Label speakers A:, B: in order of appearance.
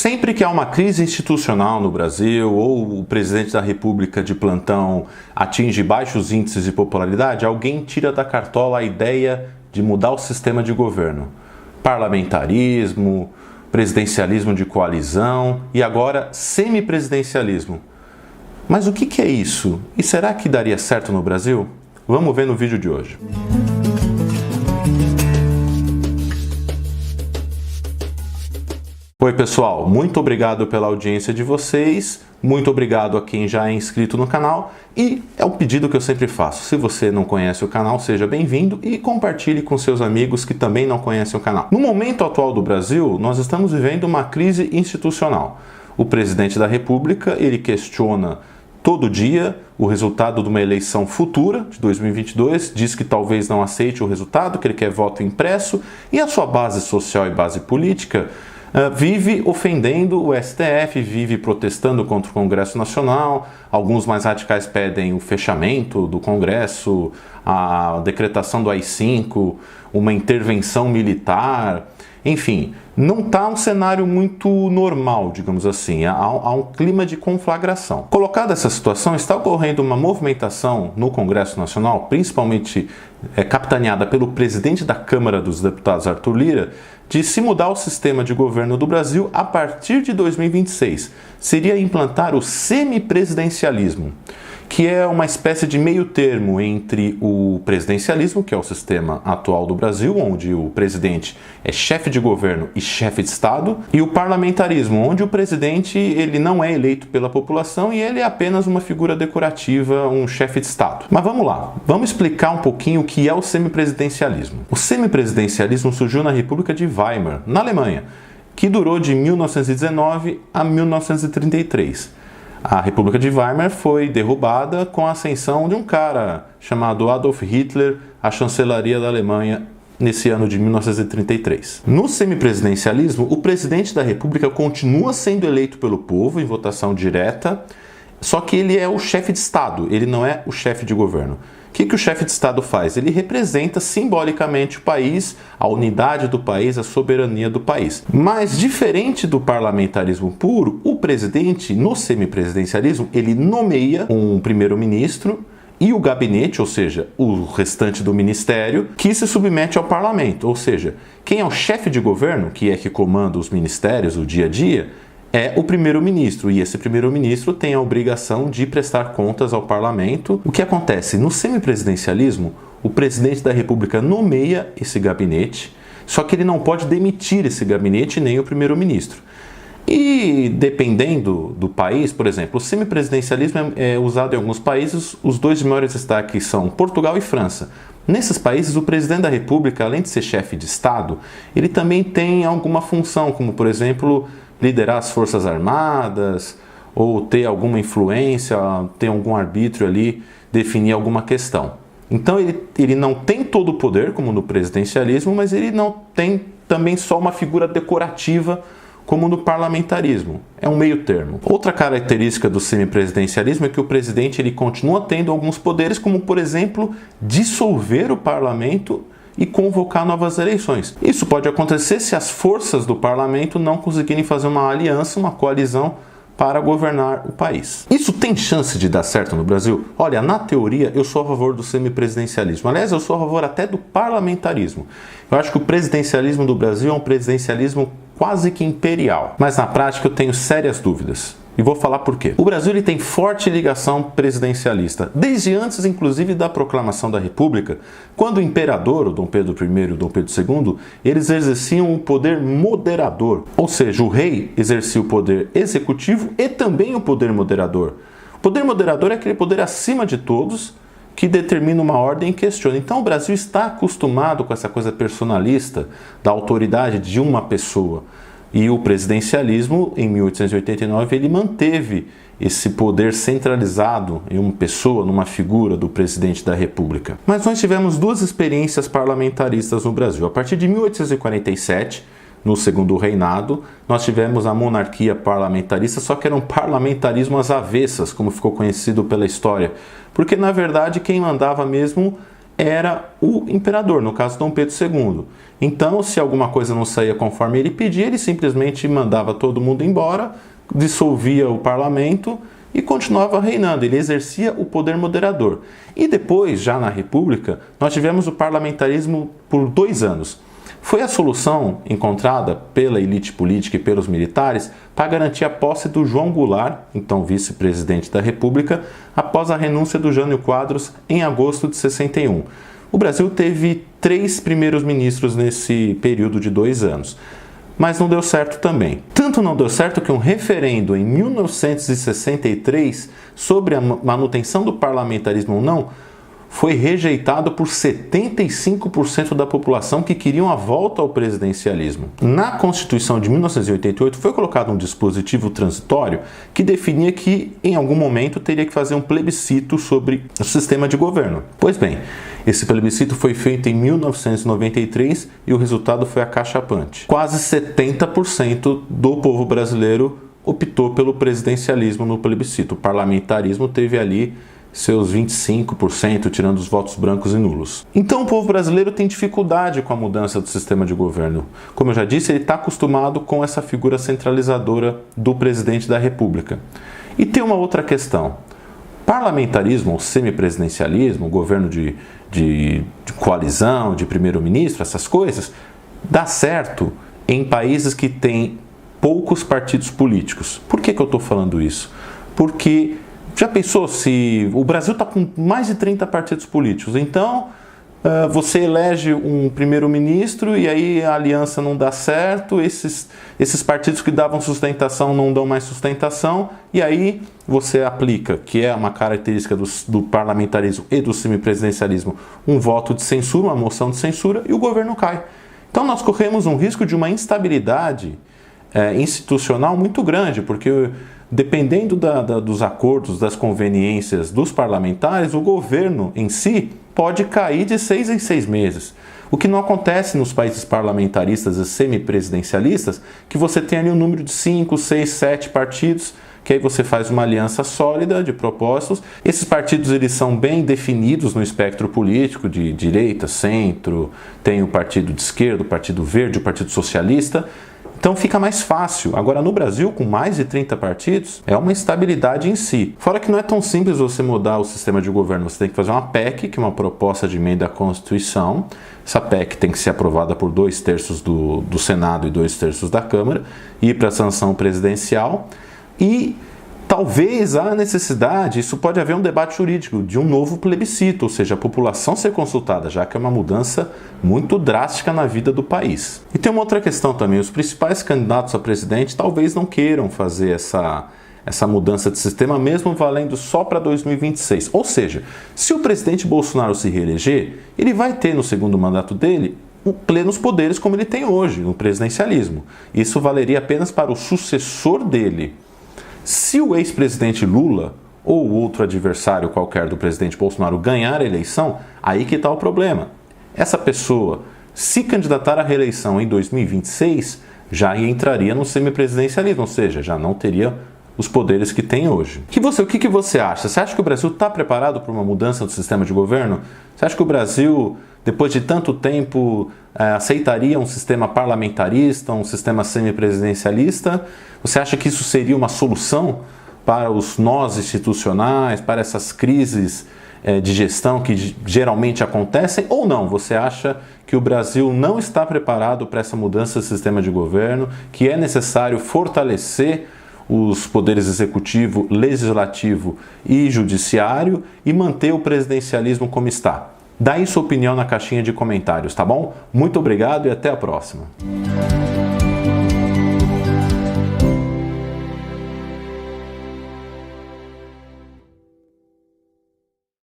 A: Sempre que há uma crise institucional no Brasil ou o presidente da República de plantão atinge baixos índices de popularidade, alguém tira da cartola a ideia de mudar o sistema de governo. Parlamentarismo, presidencialismo de coalizão e agora semipresidencialismo. Mas o que é isso? E será que daria certo no Brasil? Vamos ver no vídeo de hoje. Oi pessoal, muito obrigado pela audiência de vocês, muito obrigado a quem já é inscrito no canal e é um pedido que eu sempre faço, se você não conhece o canal, seja bem-vindo e compartilhe com seus amigos que também não conhecem o canal. No momento atual do Brasil, nós estamos vivendo uma crise institucional. O presidente da República, ele questiona todo dia o resultado de uma eleição futura, de 2022, diz que talvez não aceite o resultado, que ele quer voto impresso e a sua base social e base política vive ofendendo o STF, vive protestando contra o Congresso Nacional, alguns mais radicais pedem o fechamento do Congresso, a decretação do AI-5, uma intervenção militar, enfim, não está um cenário muito normal, digamos assim, há um clima de conflagração. Colocada essa situação, está ocorrendo uma movimentação no Congresso Nacional, principalmente capitaneada pelo presidente da Câmara dos Deputados, Arthur Lira, de se mudar o sistema de governo do Brasil a partir de 2026. Seria implantar o semipresidencialismo, que é uma espécie de meio termo entre o presidencialismo, que é o sistema atual do Brasil, onde o presidente é chefe de governo e chefe de Estado, e o parlamentarismo, onde o presidente ele não é eleito pela população e ele é apenas uma figura decorativa, um chefe de Estado. Mas vamos lá, vamos explicar um pouquinho o que é o semipresidencialismo. O semipresidencialismo surgiu na República de Weimar, na Alemanha, que durou de 1919 a 1933. A República de Weimar foi derrubada com a ascensão de um cara chamado Adolf Hitler à chancelaria da Alemanha nesse ano de 1933. No semipresidencialismo, o presidente da República continua sendo eleito pelo povo em votação direta, só que ele é o chefe de Estado, ele não é o chefe de governo. O que o chefe de Estado faz? Ele representa simbolicamente o país, a unidade do país, a soberania do país. Mas, diferente do parlamentarismo puro, o presidente, no semipresidencialismo, ele nomeia um primeiro-ministro e o gabinete, ou seja, o restante do ministério, que se submete ao parlamento. Ou seja, quem é o chefe de governo, que é que comanda os ministérios, o dia a dia, é o primeiro-ministro, e esse primeiro-ministro tem a obrigação de prestar contas ao parlamento. O que acontece? No semipresidencialismo, o presidente da República nomeia esse gabinete, só que ele não pode demitir esse gabinete nem o primeiro-ministro. E dependendo do país, por exemplo, o semipresidencialismo é usado em alguns países, os dois maiores destaques são Portugal e França. Nesses países, o presidente da República, além de ser chefe de Estado, ele também tem alguma função, como por exemplo, liderar as forças armadas, ou ter alguma influência, ter algum arbítrio ali, definir alguma questão. Então ele não tem todo o poder, como no presidencialismo, mas ele não tem também só uma figura decorativa, como no parlamentarismo. É um meio termo. Outra característica do semipresidencialismo é que o presidente ele continua tendo alguns poderes, como por exemplo, dissolver o parlamento e convocar novas eleições. Isso pode acontecer se as forças do parlamento não conseguirem fazer uma aliança, uma coalizão para governar o país. Isso tem chance de dar certo no Brasil? Olha, na teoria eu sou a favor do semipresidencialismo. Aliás, eu sou a favor até do parlamentarismo. Eu acho que o presidencialismo do Brasil é um presidencialismo quase que imperial. Mas na prática eu tenho sérias dúvidas. E vou falar por quê. O Brasil ele tem forte ligação presidencialista, desde antes inclusive da proclamação da República, quando o imperador, o Dom Pedro I e o Dom Pedro II, eles exerciam o poder moderador, ou seja, o rei exercia o poder executivo e também o poder moderador. O poder moderador é aquele poder acima de todos que determina uma ordem e questiona. Então o Brasil está acostumado com essa coisa personalista da autoridade de uma pessoa. E o presidencialismo, em 1889, ele manteve esse poder centralizado em uma pessoa, numa figura do presidente da República. Mas nós tivemos duas experiências parlamentaristas no Brasil. A partir de 1847, no segundo reinado, nós tivemos a monarquia parlamentarista, só que era um parlamentarismo às avessas, como ficou conhecido pela história. Porque, na verdade, quem mandava mesmo era o imperador, no caso Dom Pedro II. Então, se alguma coisa não saía conforme ele pedia, ele simplesmente mandava todo mundo embora, dissolvia o parlamento e continuava reinando. Ele exercia o poder moderador. E depois, já na República, nós tivemos o parlamentarismo por 2 anos. Foi a solução encontrada pela elite política e pelos militares para garantir a posse do João Goulart, então vice-presidente da República, após a renúncia do Jânio Quadros em agosto de 61. O Brasil teve 3 primeiros ministros nesse período de 2 anos. Mas não deu certo também. Tanto não deu certo que um referendo em 1963 sobre a manutenção do parlamentarismo ou não foi rejeitado por 75% da população que queriam a volta ao presidencialismo. Na Constituição de 1988 foi colocado um dispositivo transitório que definia que em algum momento teria que fazer um plebiscito sobre o sistema de governo. Pois bem, esse plebiscito foi feito em 1993 e o resultado foi acachapante. Quase 70% do povo brasileiro optou pelo presidencialismo no plebiscito. O parlamentarismo teve ali seus 25%, tirando os votos brancos e nulos. Então o povo brasileiro tem dificuldade com a mudança do sistema de governo. Como eu já disse, ele está acostumado com essa figura centralizadora do presidente da República. E tem uma outra questão. Parlamentarismo ou semipresidencialismo, governo de coalizão, de primeiro-ministro, essas coisas, dá certo em países que têm poucos partidos políticos. Por que eu estou falando isso? Porque já pensou se o Brasil está com mais de 30 partidos políticos, então você elege um primeiro-ministro e aí a aliança não dá certo, esses partidos que davam sustentação não dão mais sustentação, e aí você aplica, que é uma característica do parlamentarismo e do semipresidencialismo, um voto de censura, uma moção de censura, e o governo cai. Então nós corremos um risco de uma instabilidade institucional muito grande, porque dependendo dos acordos, das conveniências dos parlamentares, o governo em si pode cair de 6 em 6 meses. O que não acontece nos países parlamentaristas e semipresidencialistas, que você tem ali um número de 5, 6, 7 partidos, que aí você faz uma aliança sólida de propósitos. Esses partidos eles são bem definidos no espectro político, de direita, centro, tem o partido de esquerda, o partido verde, o partido socialista. Então fica mais fácil. Agora no Brasil, com mais de 30 partidos, é uma instabilidade em si. Fora que não é tão simples você mudar o sistema de governo. Você tem que fazer uma PEC, que é uma proposta de emenda à Constituição. Essa PEC tem que ser aprovada por 2/3 do Senado e 2/3 da Câmara, ir para a sanção presidencial. E talvez há necessidade, isso pode haver um debate jurídico, de um novo plebiscito, ou seja, a população ser consultada, já que é uma mudança muito drástica na vida do país. E tem uma outra questão também, os principais candidatos a presidente talvez não queiram fazer essa mudança de sistema, mesmo valendo só para 2026. Ou seja, se o presidente Bolsonaro se reeleger, ele vai ter no segundo mandato dele plenos poderes como ele tem hoje, no presidencialismo. Isso valeria apenas para o sucessor dele. Se o ex-presidente Lula ou outro adversário qualquer do presidente Bolsonaro ganhar a eleição, aí que está o problema. Essa pessoa, se candidatar à reeleição em 2026, já entraria no semipresidencialismo, ou seja, já não teria os poderes que tem hoje. O que você acha? Você acha que o Brasil está preparado para uma mudança do sistema de governo? Você acha que o Brasil, depois de tanto tempo, aceitaria um sistema parlamentarista, um sistema semipresidencialista? Você acha que isso seria uma solução para os nós institucionais, para essas crises de gestão que geralmente acontecem, ou não? Você acha que o Brasil não está preparado para essa mudança de sistema de governo, que é necessário fortalecer os poderes executivo, legislativo e judiciário e manter o presidencialismo como está? Dá aí sua opinião na caixinha de comentários, tá bom? Muito obrigado e até a próxima.